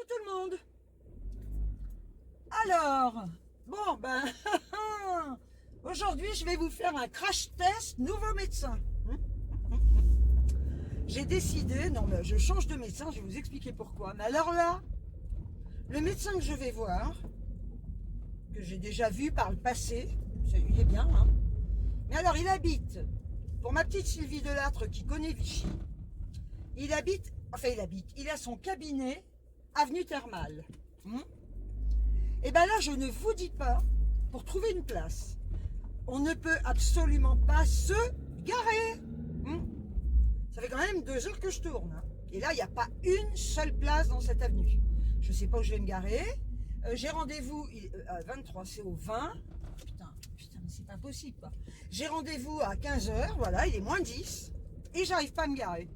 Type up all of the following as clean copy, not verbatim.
tout le monde. Alors, bon ben, aujourd'hui je vais vous faire un crash test nouveau médecin. J'ai décidé, non mais je change de médecin, je vais vous expliquer pourquoi. Mais alors là, le médecin que je vais voir, que j'ai déjà vu par le passé, il est bien, hein. Mais alors il habite, pour ma petite Sylvie Delattre qui connaît Vichy, il a son cabinet avenue Thermale. Et bien là, je ne vous dis pas, pour trouver une place, on ne peut absolument pas se garer. Ça fait quand même 2 heures que je tourne. Et là, il n'y a pas une seule place dans cette avenue. Je ne sais pas où je vais me garer. J'ai rendez-vous à 23, c'est au 20. Putain, mais c'est pas possible, quoi. J'ai rendez-vous à 15 heures, voilà, il est moins 10. Et j'arrive pas à me garer.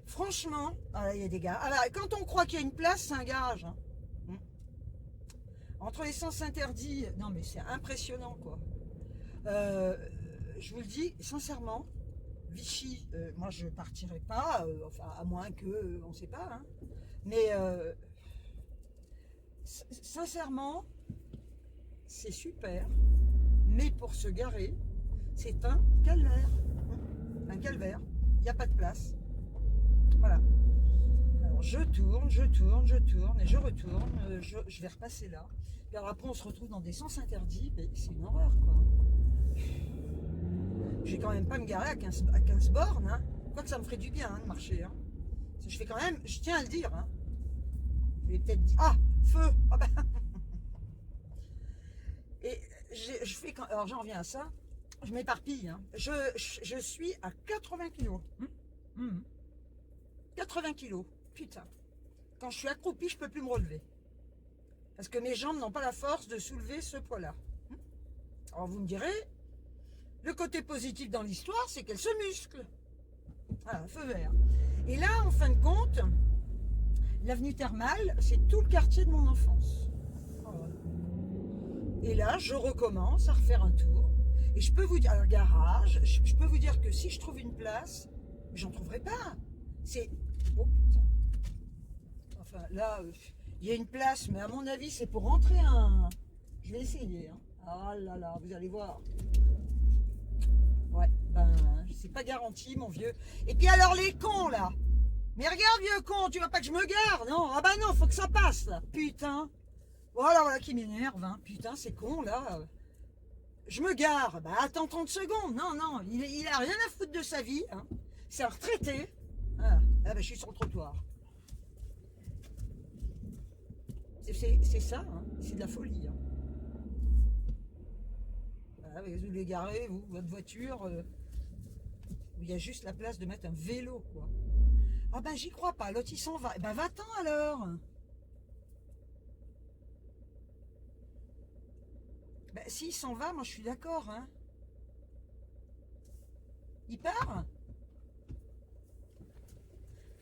Franchement, il y a des gars. Alors, quand on croit qu'il y a une place, c'est un garage. Entre les sens interdits, non mais c'est impressionnant, quoi. Je vous le dis, sincèrement, Vichy, moi je partirai pas, enfin à moins que, on ne sait pas, hein. Mais sincèrement, c'est super, mais pour se garer, c'est un calvaire. Un calvaire, il n'y a pas de place. Voilà. Alors je tourne et je retourne, je vais repasser là. Puis alors après on se retrouve dans des sens interdits, c'est une horreur, quoi. Je vais quand même pas me garer à 15 bornes, hein. Quoique ça me ferait du bien, hein, de marcher, hein. Je fais quand même, je tiens à le dire, hein. Je vais peut-être dire, ah, feu, ah ben. Et je fais quand, alors j'en reviens à ça, je m'éparpille, hein. Je suis à 80 kilos. 80 kilos, putain. Quand je suis accroupie, je peux plus me relever. Parce que mes jambes n'ont pas la force de soulever ce poids-là. Alors vous me direz, le côté positif dans l'histoire, c'est qu'elle se muscle. Voilà, feu vert. Et là, en fin de compte, l'avenue Thermale, c'est tout le quartier de mon enfance. Voilà. Et là, je recommence à refaire un tour. Et je peux vous dire, alors garage, je peux vous dire que si je trouve une place, j'en trouverai pas. C'est... Oh putain. Enfin, là, il y a une place, mais à mon avis, c'est pour rentrer un... Je vais essayer, hein. Ah là là, vous allez voir. Ouais, ben, c'est pas garanti, mon vieux. Et puis alors, les cons, là. Mais regarde, vieux con, tu vas pas que je me gare, non? Ah bah non, faut que ça passe, là. Putain. Voilà qui m'énerve, hein. Putain, c'est con, là. Je me gare. Bah attends 30 secondes. Non, il a rien à foutre de sa vie, hein. C'est un retraité. Ah, bah je suis sur le trottoir. C'est ça, hein. C'est de la folie, hein. Ah, vous les garez, vous, votre voiture, il y a juste la place de mettre un vélo, quoi. Ah ben j'y crois pas, l'autre il s'en va. Ben va-t'en alors. Ben s'il s'en va, moi je suis d'accord, hein. Il part?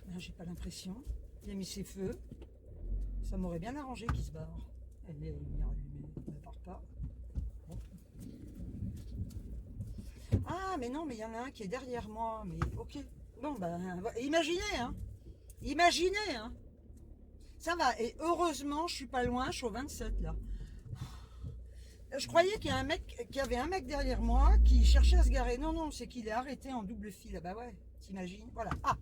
Ben, j'ai pas l'impression. Il a mis ses feux. Ça m'aurait bien arrangé qu'il se barre. Elle est lumière allumée, elle ne part pas. Bon. Ah mais non, mais il y en a un qui est derrière moi. Mais ok. Bon ben imaginez, hein. Imaginez, hein. Ça va, et heureusement je suis pas loin, je suis au 27 là. Je croyais qu'il y avait un mec derrière moi qui cherchait à se garer. Non, c'est qu'il est arrêté en double fil. Bah ouais, t'imagines. Voilà. Ah,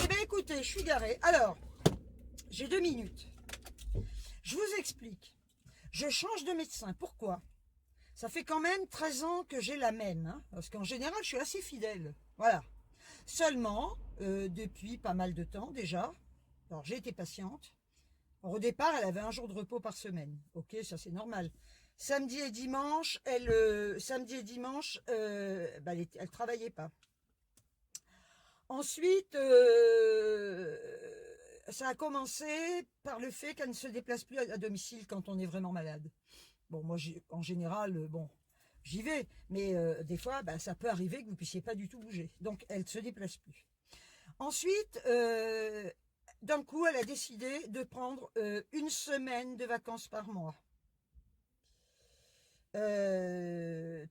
eh bien écoutez, je suis garée. Alors, j'ai 2 minutes. Je vous explique. Je change de médecin. Pourquoi? Ça fait quand même 13 ans que j'ai la même, hein, parce qu'en général, je suis assez fidèle. Voilà. Seulement, depuis pas mal de temps déjà, alors j'ai été patiente. Alors, au départ, elle avait un jour de repos par semaine. Ok, ça c'est normal. Samedi et dimanche, elle travaillait pas. Ensuite, ça a commencé par le fait qu'elle ne se déplace plus à domicile quand on est vraiment malade. Bon, moi, en général, bon, j'y vais, mais des fois, ça peut arriver que vous ne puissiez pas du tout bouger. Donc, elle ne se déplace plus. Ensuite, d'un coup, elle a décidé de prendre 1 semaine de vacances par mois.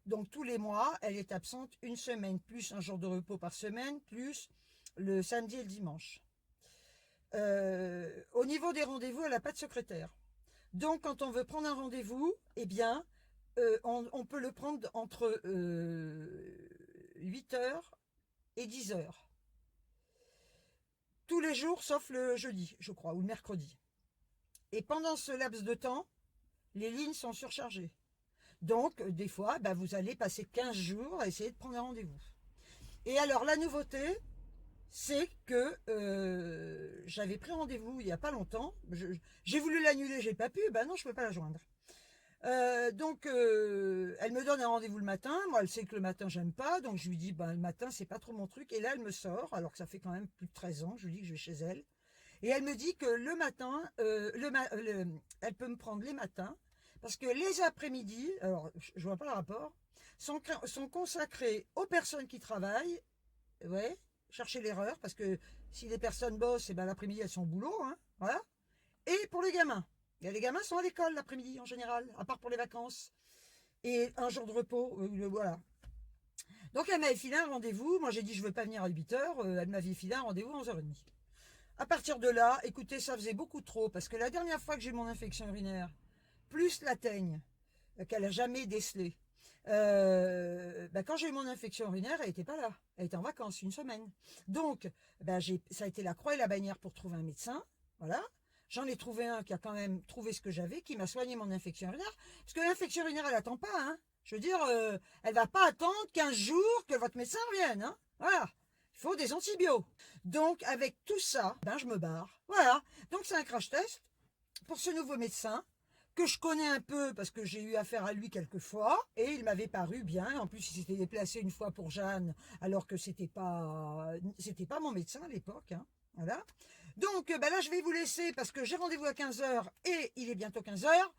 Donc tous les mois, elle est absente 1 semaine, plus un jour de repos par semaine, plus le samedi et le dimanche. Au niveau des rendez-vous, elle n'a pas de secrétaire. Donc, quand on veut prendre un rendez-vous, eh bien, on peut le prendre entre 8 heures et 10 heures. Tous les jours, sauf le jeudi, je crois, ou le mercredi. Et pendant ce laps de temps, les lignes sont surchargées. Donc, des fois, vous allez passer 15 jours à essayer de prendre un rendez-vous. Et alors, la nouveauté, c'est que j'avais pris rendez-vous il n'y a pas longtemps. J'ai voulu l'annuler, j'ai pas pu. Non, je ne peux pas la joindre. Donc, elle me donne un rendez-vous le matin. Moi, elle sait que le matin, j'aime pas. Donc, je lui dis, le matin, c'est pas trop mon truc. Et là, elle me sort, alors que ça fait quand même plus de 13 ans. Je lui dis que je vais chez elle. Et elle me dit que le matin, elle peut me prendre les matins. Parce que les après-midi, alors, je vois pas le rapport, sont consacrés aux personnes qui travaillent. Ouais, chercher l'erreur. Parce que si les personnes bossent, l'après-midi, elles sont au boulot. Hein, voilà. Et pour les gamins. Les gamins sont à l'école l'après-midi en général, à part pour les vacances. Et un jour de repos, voilà. Donc elle m'avait filé un rendez-vous. Moi j'ai dit je ne veux pas venir à 8 heures. Elle m'avait filé un rendez-vous à 11h30. À partir de là, écoutez, ça faisait beaucoup trop. Parce que la dernière fois que j'ai eu mon infection urinaire, plus la teigne, qu'elle n'a jamais décelée, quand j'ai eu mon infection urinaire, elle n'était pas là. Elle était en vacances, une semaine. Donc, ça a été la croix et la bannière pour trouver un médecin. Voilà. J'en ai trouvé un qui a quand même trouvé ce que j'avais, qui m'a soigné mon infection urinaire. Parce que l'infection urinaire, elle n'attend pas. Hein. Je veux dire, elle ne va pas attendre 15 jours que votre médecin revienne. Hein. Voilà. Il faut des antibiotiques. Donc, avec tout ça, je me barre. Voilà. Donc, c'est un crash test pour ce nouveau médecin que je connais un peu parce que j'ai eu affaire à lui quelques fois. Et il m'avait paru bien. En plus, il s'était déplacé une fois pour Jeanne, alors que c'était pas mon médecin à l'époque. Hein. Voilà. Donc là, je vais vous laisser parce que j'ai rendez-vous à 15 heures et il est bientôt 15 heures.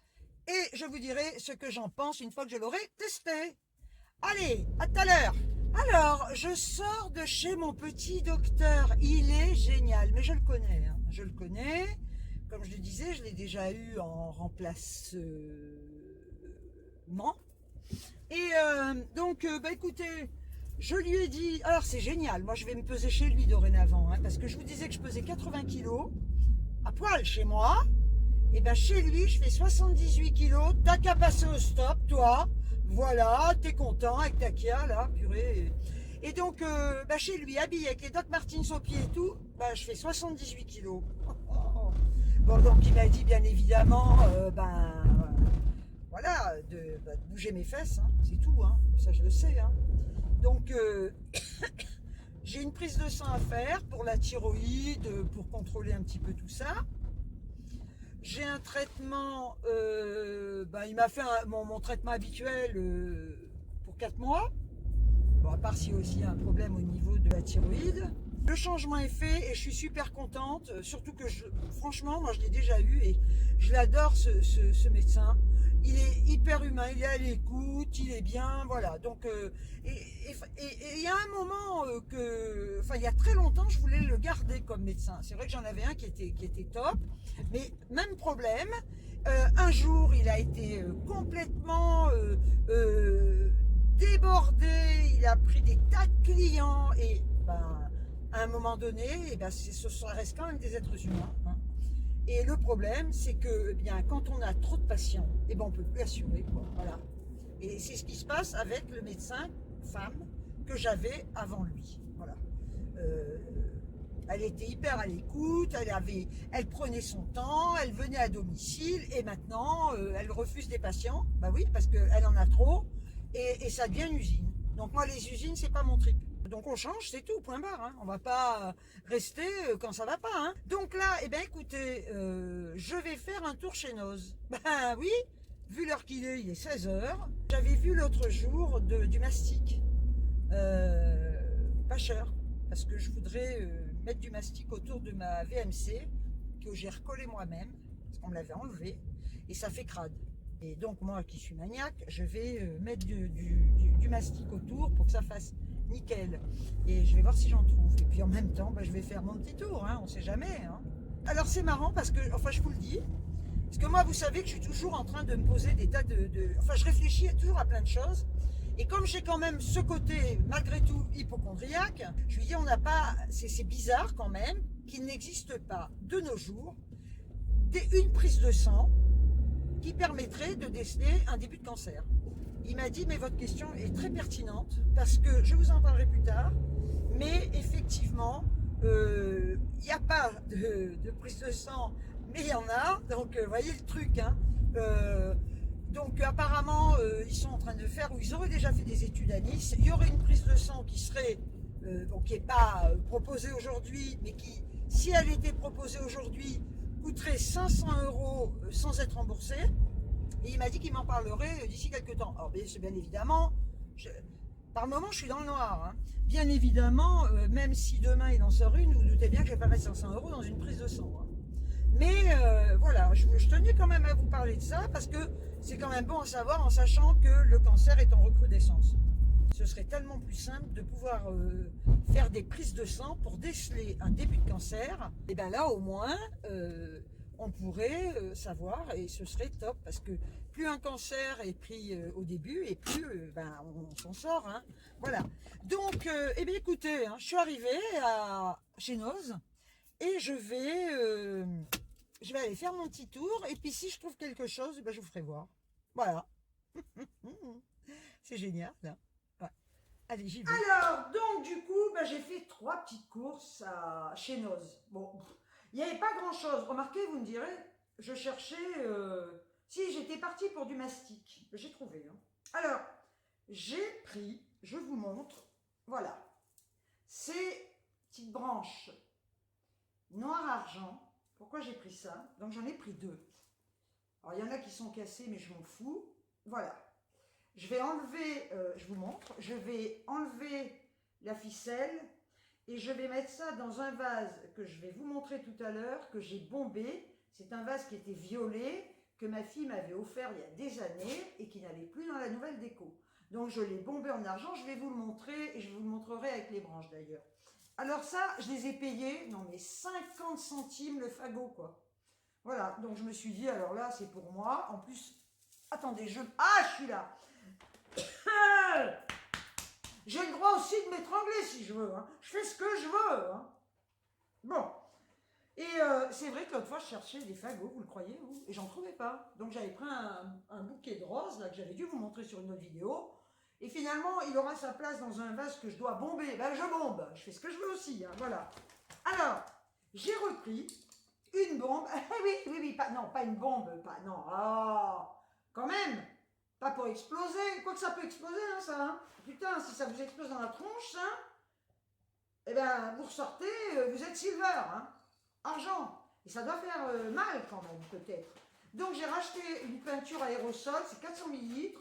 Et je vous dirai ce que j'en pense une fois que je l'aurai testé. Allez, à tout à l'heure. Alors, je sors de chez mon petit docteur. Il est génial, mais je le connais. Hein. Je le connais. Comme je le disais, je l'ai déjà eu en remplacement. Et donc, écoutez... Je lui ai dit, alors c'est génial, moi je vais me peser chez lui dorénavant, hein, parce que je vous disais que je pesais 80 kilos, à poil chez moi, et chez lui je fais 78 kilos, t'as qu'à passer au stop, toi, voilà, t'es content avec ta Kia, là, purée. Et donc, chez lui, habillé avec les Doc Martens aux pieds et tout, je fais 78 kilos. Bon, donc il m'a dit bien évidemment, voilà, de bouger mes fesses, hein, c'est tout, hein, ça je le sais, hein. Donc, j'ai une prise de sang à faire pour la thyroïde, pour contrôler un petit peu tout ça. J'ai un traitement, il m'a fait mon traitement habituel pour 4 mois. Bon, à part s'il y a aussi un problème au niveau de la thyroïde. Le changement est fait et je suis super contente, surtout que franchement, moi je l'ai déjà eu et je l'adore ce médecin. Il est hyper humain, il est à l'écoute, il est bien, voilà. Donc, il y a un moment il y a très longtemps, je voulais le garder comme médecin. C'est vrai que j'en avais un qui était top, mais même problème. Un jour, il a été complètement débordé, il a pris des tas de clients et à un moment donné, ça reste quand même des êtres humains. Hein. Et le problème, c'est que quand on a trop de patients, on ne peut plus assurer. Quoi, voilà. Et c'est ce qui se passe avec le médecin femme que j'avais avant lui. Voilà. Elle était hyper à l'écoute, elle prenait son temps, elle venait à domicile et maintenant, elle refuse des patients. Oui, parce qu'elle en a trop et ça devient une usine. Donc moi, les usines, c'est pas mon trip. Donc on change, c'est tout, point barre. Hein. On va pas rester quand ça va pas. Hein. Donc là, écoutez, je vais faire un tour chez Noz. Oui, vu l'heure qu'il est, il est 16h. J'avais vu l'autre jour du mastic. Pas cher, parce que je voudrais mettre du mastic autour de ma VMC, que j'ai recollé moi-même, parce qu'on me l'avait enlevé, et ça fait crade. Et donc moi qui suis maniaque, je vais mettre du mastic autour pour que ça fasse nickel. Et je vais voir si j'en trouve. Et puis en même temps, je vais faire mon petit tour, hein, on sait jamais. Hein. Alors c'est marrant parce que, je vous le dis, parce que moi vous savez que je suis toujours en train de me poser des tas je réfléchis toujours à plein de choses. Et comme j'ai quand même ce côté, malgré tout, hypocondriaque, je lui dis, on n'a pas, c'est bizarre quand même, qu'il n'existe pas de nos jours une prise de sang qui permettrait de déceler un début de cancer. Il m'a dit, mais votre question est très pertinente, parce que je vous en parlerai plus tard, mais effectivement, il n'y a pas de prise de sang, mais il y en a, donc voyez le truc, hein. Donc apparemment, ils sont en train de faire, ou ils auraient déjà fait des études à Nice, il y aurait une prise de sang qui serait, donc qui n'est pas proposée aujourd'hui, mais qui, si elle était proposée aujourd'hui, coûterait 500 € sans être remboursée. Et il m'a dit qu'il m'en parlerait d'ici quelques temps. Alors bien évidemment, par le moment je suis dans le noir. Hein. Bien évidemment, même si demain il en sort une, vous doutez bien que je vais pas mettre 500 € dans une prise de sang. Hein. Mais voilà, je tenais quand même à vous parler de ça parce que c'est quand même bon à savoir en sachant que le cancer est en recrudescence. Ce serait tellement plus simple de pouvoir faire des prises de sang pour déceler un début de cancer. Et bien là au moins, on pourrait savoir et ce serait top parce que plus un cancer est pris au début et plus on s'en sort. Hein. Voilà. Donc, eh bien écoutez, hein, je suis arrivée chez Noz et je vais aller faire mon petit tour et puis si je trouve quelque chose, ben, je vous ferai voir. Voilà. C'est génial. Hein. Ouais. Allez, j'y vais. Alors, donc du coup, ben, j'ai fait 3 petites courses chez Noz. Bon, il n'y avait pas grand-chose. Remarquez, vous me direz, je cherchais... Si, j'étais partie pour du mastic. J'ai trouvé. Hein. Alors, j'ai pris, je vous montre, voilà, ces petites branches noir-argent. Pourquoi j'ai pris ça? Donc, j'en ai pris 2. Alors, il y en a qui sont cassés, mais je m'en fous. Voilà. Je vais enlever, je vous montre, je vais enlever la ficelle et je vais mettre ça dans un vase que je vais vous montrer tout à l'heure, que j'ai bombé. C'est un vase qui était violet, que ma fille m'avait offert il y a des années et qui n'allait plus dans la nouvelle déco. Donc je l'ai bombé en argent, je vais vous le montrer et je vous le montrerai avec les branches d'ailleurs. Alors ça, je les ai payés, non mais 50 centimes le fagot quoi. Voilà, donc je me suis dit, alors là c'est pour moi. En plus, attendez, ah je suis là. J'ai le droit aussi de m'étrangler si je veux, hein. Je fais ce que je veux. Hein. Bon. Et c'est vrai que l'autre fois, je cherchais des fagots, vous le croyez, vous? Et j'en trouvais pas. Donc j'avais pris un bouquet de roses, là, que j'avais dû vous montrer sur une autre vidéo. Et finalement, il aura sa place dans un vase que je dois bomber. Ben, je bombe. Je fais ce que je veux aussi, hein, voilà. Alors, j'ai repris une bombe. oui, pas une bombe, pas, non. Oh, quand même. Pas pour exploser. Quoi que ça peut exploser, hein, ça. Hein. Putain, si ça vous explose dans la tronche, ça, eh ben, vous ressortez, vous êtes silver, hein. Argent. Et ça doit faire mal quand même, peut-être. Donc j'ai racheté une peinture aérosol, c'est 400 ml,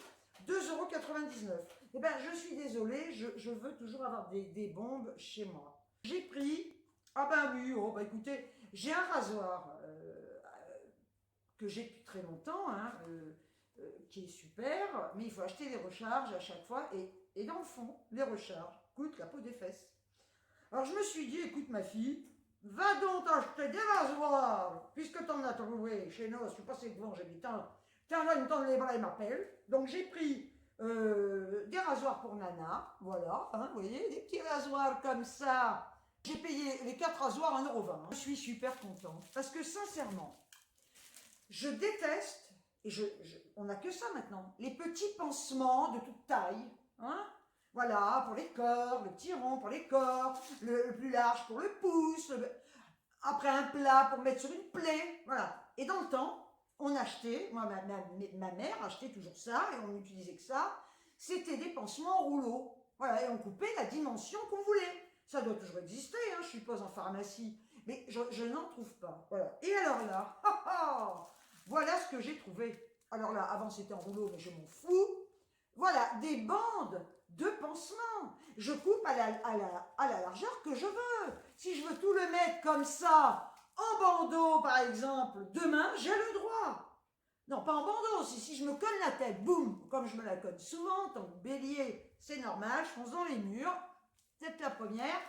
2,99 €. Eh bien, je suis désolée, je veux toujours avoir des bombes chez moi. J'ai pris, ah ben oui, oh ben écoutez, j'ai un rasoir que j'ai depuis très longtemps, hein, qui est super, mais il faut acheter les recharges à chaque fois, et dans le fond, les recharges coûtent la peau des fesses. Alors je me suis dit, écoute ma fille, va donc acheter des rasoirs, puisque t'en as trouvé chez nous, je suis passé devant, j'ai dit, tiens là, une tendre les bras, il m'appelle. Donc j'ai pris des rasoirs pour Nana, voilà, hein, vous voyez, des petits rasoirs comme ça. J'ai payé les 4 rasoirs 1,20 €. Je suis super contente, parce que sincèrement, je déteste, et on n'a que ça maintenant, les petits pansements de toute taille, hein. Voilà, pour les corps, le petit rond pour les corps, le plus large pour le pouce, après un plat pour mettre sur une plaie, voilà. Et dans le temps, on achetait, moi ma mère achetait toujours ça, et on n'utilisait que ça, c'était des pansements en rouleau. Voilà, et on coupait la dimension qu'on voulait. Ça doit toujours exister, hein, je suppose, en pharmacie, mais je n'en trouve pas. Voilà. Et alors là, voilà ce que j'ai trouvé. Alors là, avant c'était en rouleau, mais je m'en fous. Voilà, des bandes de pansement. Je coupe à la largeur que je veux. Si je veux tout le mettre comme ça, en bandeau par exemple, demain, j'ai le droit. Non, pas en bandeau, si je me colle la tête, boum, comme je me la colle souvent, tant que bélier, c'est normal, je fonce dans les murs, c'est la première.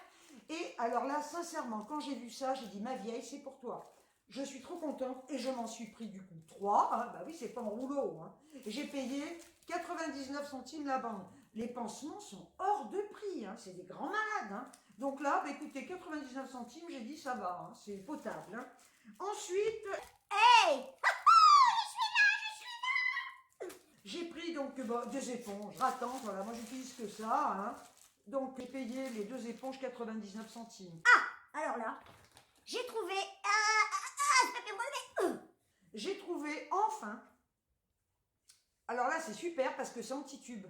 Et alors là, sincèrement, quand j'ai vu ça, j'ai dit, ma vieille, c'est pour toi. Je suis trop contente et je m'en suis pris du coup 3. Hein, bah oui, c'est pas en rouleau. Hein. Et j'ai payé 99 centimes la bande. Les pansements sont hors de prix, hein. C'est des grands malades. Hein. Donc là, bah, écoutez, 99 centimes, j'ai dit ça va, hein. C'est potable. Hein. Ensuite, Hey! j'ai pris donc bah, des éponges ratantes, voilà, moi j'utilise que ça. Hein. Donc j'ai payé les 2 éponges 99 centimes. Alors là, j'ai trouvé... J'ai trouvé enfin, alors là c'est super parce que c'est anti-tube.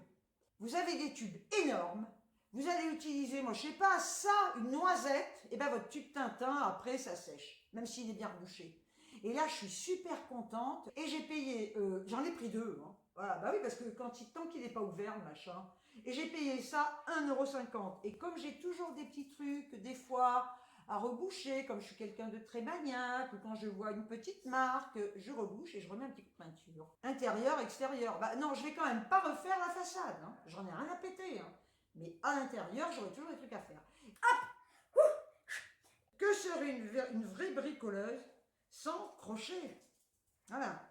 Vous avez des tubes énormes, vous allez utiliser, moi je sais pas, ça, une noisette, et bien votre tube Tintin, après ça sèche, même s'il est bien rebouché. Et là je suis super contente, et j'ai payé, j'en ai pris 2, hein. Voilà, bah oui, parce que tant qu'il n'est pas ouvert le machin, et j'ai payé ça 1,50 €. Et comme j'ai toujours des petits trucs, des fois, à reboucher, comme je suis quelqu'un de très maniaque, ou quand je vois une petite marque, je rebouche et je remets un petit coup de peinture. Intérieur, extérieur. Bah non, je vais quand même pas refaire la façade, hein. J'en ai rien à péter, hein. Mais à l'intérieur, j'aurai toujours des trucs à faire. Hop! Que serait une vraie bricoleuse sans crochet? Voilà.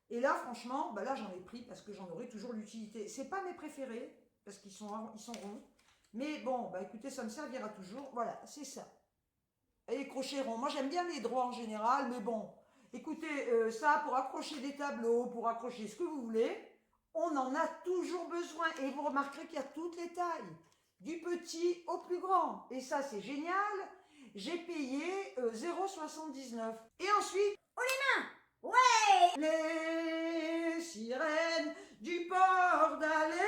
Et là, franchement, bah là j'en ai pris parce que j'en aurai toujours l'utilité. C'est pas mes préférés, parce qu'ils sont ronds. Mais bon, bah écoutez, ça me servira toujours. Voilà, c'est ça. Et les crochets ronds. Moi, j'aime bien les droits en général, mais bon. Écoutez, ça, pour accrocher des tableaux, pour accrocher ce que vous voulez, on en a toujours besoin. Et vous remarquerez qu'il y a toutes les tailles, du petit au plus grand. Et ça, c'est génial. J'ai payé 0,79 €. Et ensuite, Ouais! les sirènes du port d'Alexandrie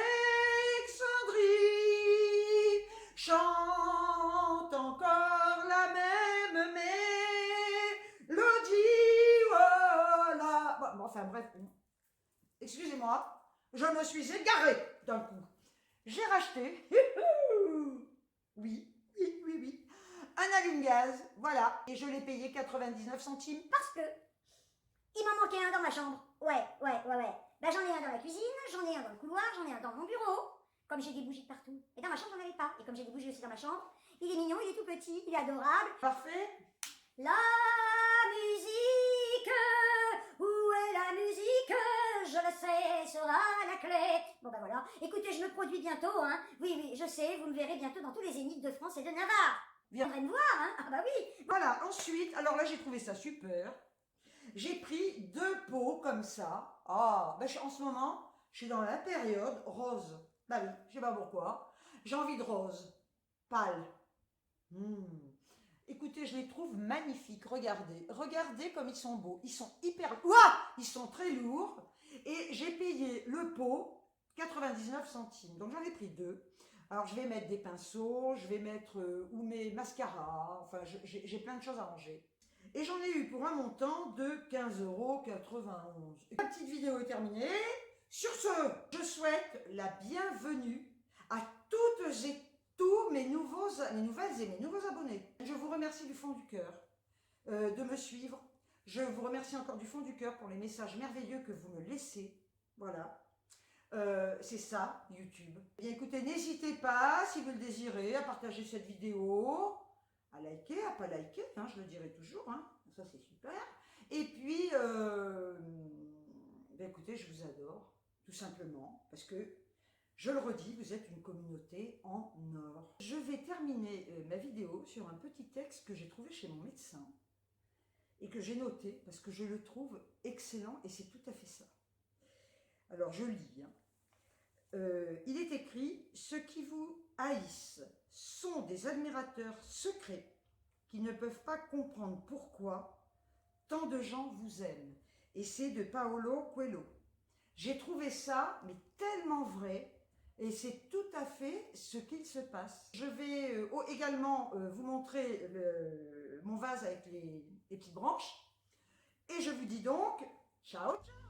chantent encore la même mélodie. Voilà. Bon, enfin bref, excusez-moi, je me suis égarée d'un coup. J'ai racheté, oui, un allume-gaz, voilà, et je l'ai payé 99 centimes. Parce que il m'en manquait un dans ma chambre. Ouais. Bah j'en ai un dans la cuisine, j'en ai un dans le couloir, j'en ai un dans mon bureau. Comme j'ai des bougies de partout. Et dans ma chambre, j'en avais pas. Et comme j'ai des bougies aussi dans ma chambre, il est mignon, il est tout petit, il est adorable. Parfait. La musique, où est la musique? Je le sais, sera la clé. Bon bah voilà. Écoutez, je me produis bientôt, hein. Oui, je sais, vous me verrez bientôt dans tous les zéniths de France et de Navarre. Viendrez me voir, hein. Ah bah oui. Voilà, ensuite, alors là j'ai trouvé ça super. J'ai pris 2 pots comme ça. Ah, ben en ce moment, je suis dans la période rose. Bah oui, je sais pas pourquoi. J'ai envie de rose. Pâle. Écoutez, je les trouve magnifiques. Regardez. Regardez comme ils sont beaux. Ils sont hyper... Ouah, ils sont très lourds. Et j'ai payé le pot 99 centimes. Donc j'en ai pris 2. Alors je vais mettre des pinceaux, je vais mettre ou mes mascaras. Enfin, j'ai plein de choses à ranger. Et j'en ai eu pour un montant de 15,91 €. La petite vidéo est terminée. Sur ce, je souhaite la bienvenue à toutes et tous mes nouvelles et mes nouveaux abonnés. Je vous remercie du fond du cœur de me suivre. Je vous remercie encore du fond du cœur pour les messages merveilleux que vous me laissez. Voilà. C'est ça, YouTube. Bien écoutez, n'hésitez pas, si vous le désirez, à partager cette vidéo, à liker, à pas liker, hein, je le dirai toujours, hein, ça c'est super. Et puis, ben écoutez, je vous adore, tout simplement, parce que, je le redis, vous êtes une communauté en or. Je vais terminer ma vidéo sur un petit texte que j'ai trouvé chez mon médecin, et que j'ai noté, parce que je le trouve excellent, et c'est tout à fait ça. Alors je lis, hein. Il est écrit « Ceux qui vous haïssent sont des admirateurs secrets qui ne peuvent pas comprendre pourquoi tant de gens vous aiment. » Et c'est de Paolo Coelho. J'ai trouvé ça, mais tellement vrai, et c'est tout à fait ce qu'il se passe. Je vais également vous montrer mon vase avec les petites branches. Et je vous dis donc, ciao, ciao!